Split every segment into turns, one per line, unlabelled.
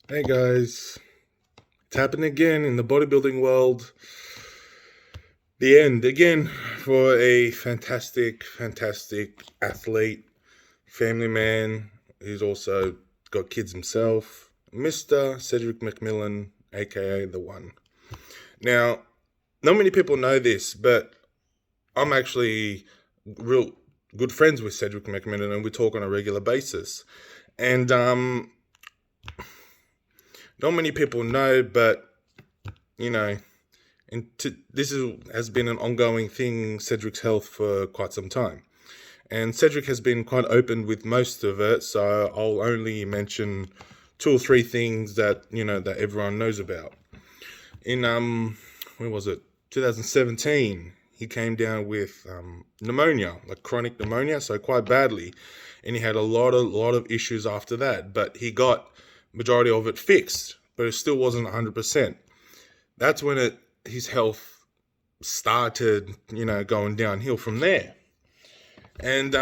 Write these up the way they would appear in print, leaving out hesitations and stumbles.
Hey guys, it's happened again in the bodybuilding world. The end again for a fantastic athlete, family man. He's also got kids himself, Mr. Cedric Mcmillan, aka the One. Now, not many people know this, but I'm actually real good friends with Cedric McMillan, and we talk on a regular basis. And not many people know, but you know, has been an ongoing thing, Cedric's health, for quite some time. And Cedric has been quite open with most of it, so I'll only mention two or three things that that everyone knows about. In when was it? 2017, he came down with pneumonia, like chronic pneumonia, so quite badly, and he had a lot of issues after that. But he got majority of it fixed, but it still wasn't 100%. That's when his health started, going downhill from there. And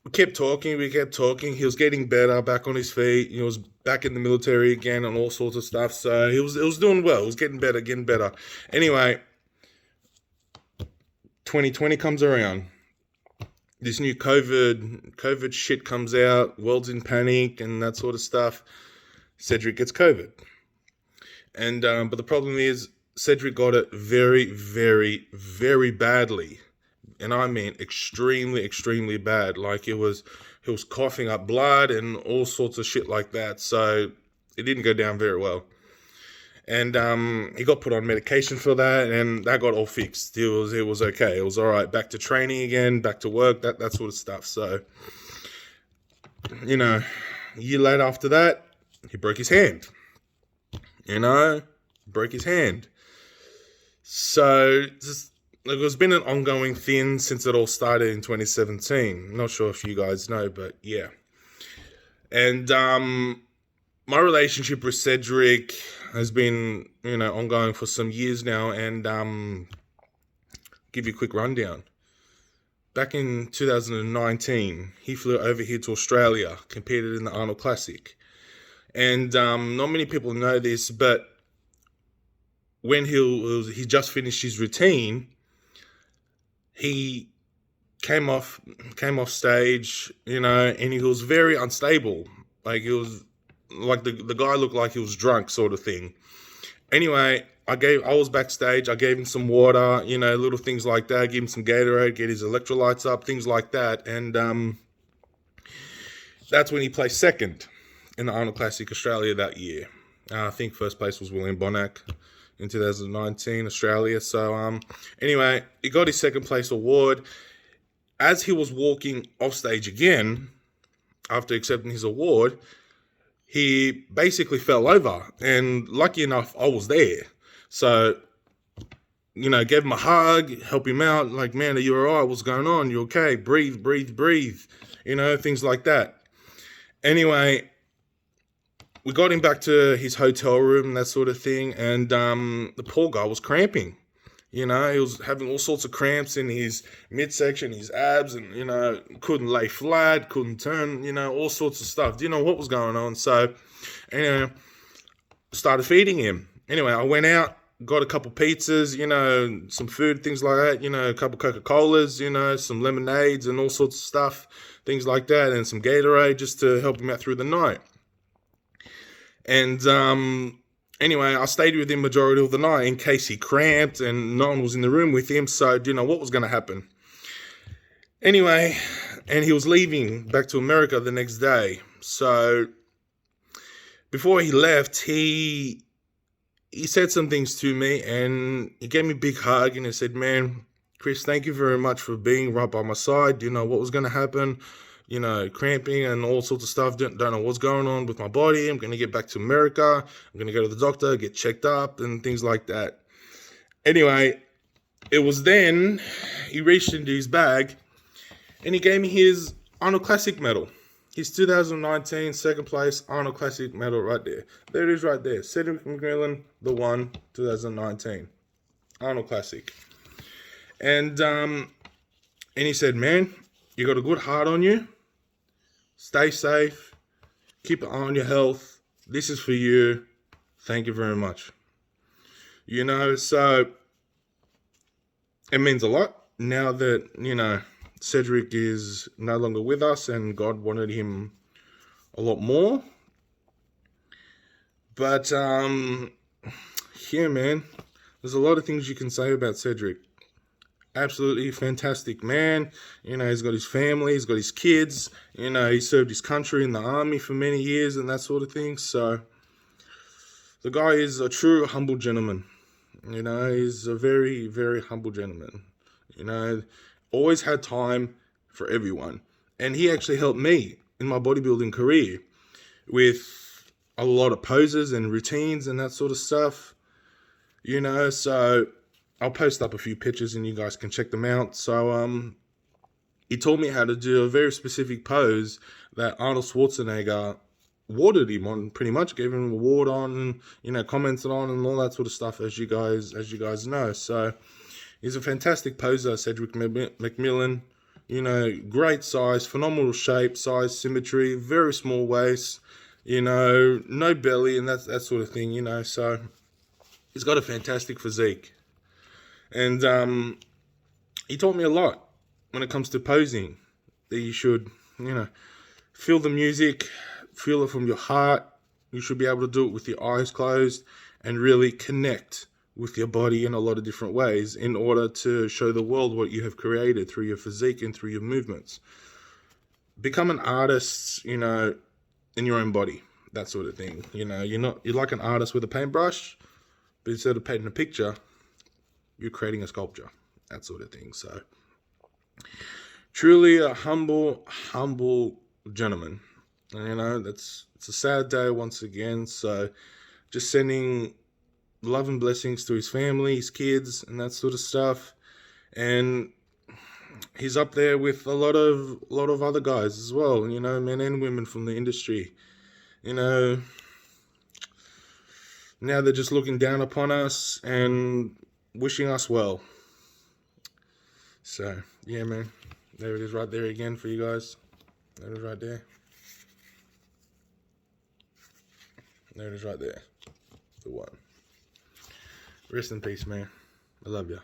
we kept talking. He was getting better, back on his feet. He was back in the military again and all sorts of stuff. So he was doing well. He was getting better. Anyway, 2020 comes around. This new COVID shit comes out. World's in panic and that sort of stuff. Cedric gets COVID. And but the problem is Cedric got it very badly. And I mean extremely bad. Like he was coughing up blood and all sorts of shit like that. So it didn't go down very well. And he got put on medication for that, and that got all fixed. It was okay. It was all right. Back to training again, back to work, that sort of stuff. So, a year later after that, he broke his hand. Broke his hand. So it's been an ongoing thing since it all started in 2017. I'm not sure if you guys know, but yeah. And my relationship with Cedric has been, ongoing for some years now, and give you a quick rundown. Back in 2019, he flew over here to Australia, competed in the Arnold Classic. And not many people know this, but when he just finished his routine, he came off stage, and he was very unstable. Like he was like the guy looked like he was drunk, sort of thing. Anyway, I was backstage. I gave him some water, little things like that. Give him some Gatorade, get his electrolytes up, things like that. And that's when he placed second in the Arnold Classic Australia that year. I think first place was William Bonac in 2019 Australia. So anyway, he got his second place award. As he was walking off stage again after accepting his award, he basically fell over, and lucky enough, I was there. So, gave him a hug, help him out. Like, man, are you all right? What's going on? You okay? Breathe. Things like that. Anyway, we got him back to his hotel room, that sort of thing, and the poor guy was cramping. He was having all sorts of cramps in his midsection, his abs, and, couldn't lay flat, couldn't turn, all sorts of stuff. Didn't know what was going on. So, started feeding him. Anyway, I went out, got a couple pizzas, some food, things like that, a couple Coca-Colas, some lemonades and all sorts of stuff, things like that, and some Gatorade just to help him out through the night. And, anyway, I stayed with him majority of the night in case he cramped and no one was in the room with him, so I didn't know what was going to happen. Anyway, and he was leaving back to America the next day. So before he left, he said some things to me, and he gave me a big hug, and he said, "Man, Chris, thank you very much for being right by my side. Didn't know what was going to happen. Cramping and all sorts of stuff. Don't know what's going on with my body. I'm going to get back to America. I'm going to go to the doctor, get checked up and things like that." Anyway, it was then he reached into his bag and he gave me his Arnold Classic medal. His 2019 second place Arnold Classic medal right there. There it is right there. Cedric McMillan, the One, 2019. Arnold Classic. And he said, "Man, you got a good heart on you. Stay safe. Keep an eye on your health. This is for you. Thank you very much. So it means a lot now that, Cedric is no longer with us and God wanted him a lot more. But, yeah, man, there's a lot of things you can say about Cedric. Absolutely fantastic man. He's got his family, he's got his kids. He served his country in the army for many years and that sort of thing. So the guy is a true humble gentleman. He's a very, very humble gentleman. Always had time for everyone. And he actually helped me in my bodybuilding career with a lot of poses and routines and that sort of stuff. So I'll post up a few pictures and you guys can check them out. So he taught me how to do a very specific pose that Arnold Schwarzenegger awarded him on, pretty much gave him an award on, commented on and all that sort of stuff, as you guys know. So he's a fantastic poser, Cedric Mcmillan. Great size, phenomenal shape, size, symmetry, very small waist, no belly and that sort of thing, so he's got a fantastic physique. And he taught me a lot when it comes to posing, that you should, feel the music, feel it from your heart. You should be able to do it with your eyes closed and really connect with your body in a lot of different ways in order to show the world what you have created through your physique and through your movements. Become an artist, in your own body, that sort of thing. You're like an artist with a paintbrush, but instead of painting a picture, you're creating a sculpture, that sort of thing. So truly a humble gentleman. It's a sad day once again. So just sending love and blessings to his family, his kids, and that sort of stuff. And he's up there with a lot of other guys as well, men and women from the industry. Now they're just looking down upon us and wishing us well. So, yeah, man. There it is right there again for you guys. There it is right there. There it is right there. The one. Rest in peace, man. I love you.